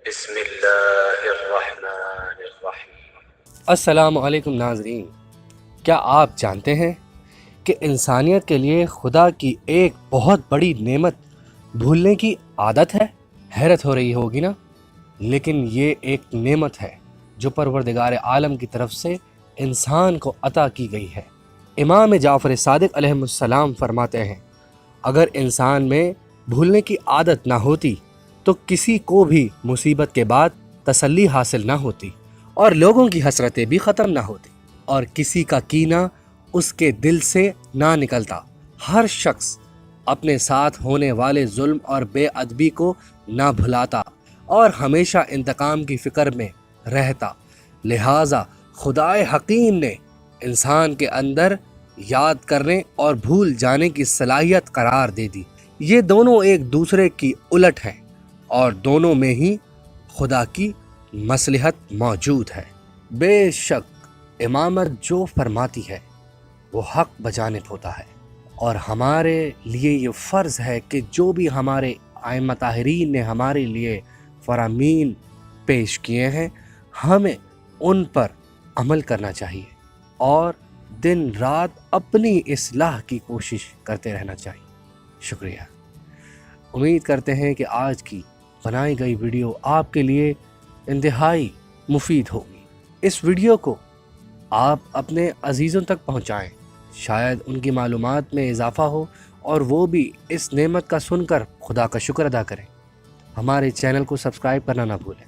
بسم اللہ الرحمن الرحیم۔ السلام علیکم ناظرین، کیا آپ جانتے ہیں کہ انسانیت کے لیے خدا کی ایک بہت بڑی نعمت بھولنے کی عادت ہے؟ حیرت ہو رہی ہوگی نا، لیکن یہ ایک نعمت ہے جو پروردگار عالم کی طرف سے انسان کو عطا کی گئی ہے۔ امام جعفر صادق علیہ السلام فرماتے ہیں، اگر انسان میں بھولنے کی عادت نہ ہوتی تو کسی کو بھی مصیبت کے بعد تسلی حاصل نہ ہوتی اور لوگوں کی حسرتیں بھی ختم نہ ہوتی اور کسی کا کینہ اس کے دل سے نہ نکلتا۔ ہر شخص اپنے ساتھ ہونے والے ظلم اور بے ادبی کو نہ بھلاتا اور ہمیشہ انتقام کی فکر میں رہتا۔ لہٰذا خدائے حکیم نے انسان کے اندر یاد کرنے اور بھول جانے کی صلاحیت قرار دے دی۔ یہ دونوں ایک دوسرے کی الٹ ہیں اور دونوں میں ہی خدا کی مصلحت موجود ہے۔ بے شک امامت جو فرماتی ہے وہ حق بجانب ہوتا ہے، اور ہمارے لیے یہ فرض ہے کہ جو بھی ہمارے ائمہ طاہرین نے ہمارے لیے فرامین پیش کیے ہیں ہمیں ان پر عمل کرنا چاہیے اور دن رات اپنی اصلاح کی کوشش کرتے رہنا چاہیے۔ شکریہ۔ امید کرتے ہیں کہ آج کی بنائی گئی ویڈیو آپ کے لیے انتہائی مفید ہوگی۔ اس ویڈیو کو آپ اپنے عزیزوں تک پہنچائیں، شاید ان کی معلومات میں اضافہ ہو اور وہ بھی اس نعمت کا سن کر خدا کا شکر ادا کریں۔ ہمارے چینل کو سبسکرائب کرنا نہ بھولیں۔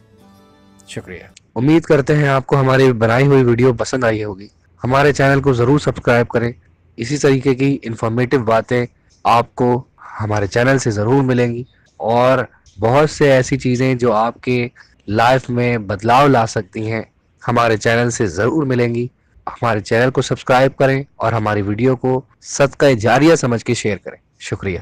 شکریہ۔ امید کرتے ہیں آپ کو ہماری بنائی ہوئی ویڈیو پسند آئی ہوگی۔ ہمارے چینل کو ضرور سبسکرائب کریں۔ اسی طریقے کی انفارمیٹیو باتیں آپ کو ہمارے چینل سے ضرور ملیں گی، اور بہت سے ایسی چیزیں جو آپ کے لائف میں بدلاؤ لا سکتی ہیں ہمارے چینل سے ضرور ملیں گی۔ ہمارے چینل کو سبسکرائب کریں اور ہماری ویڈیو کو صدقہ جاریہ سمجھ کے شیئر کریں۔ شکریہ۔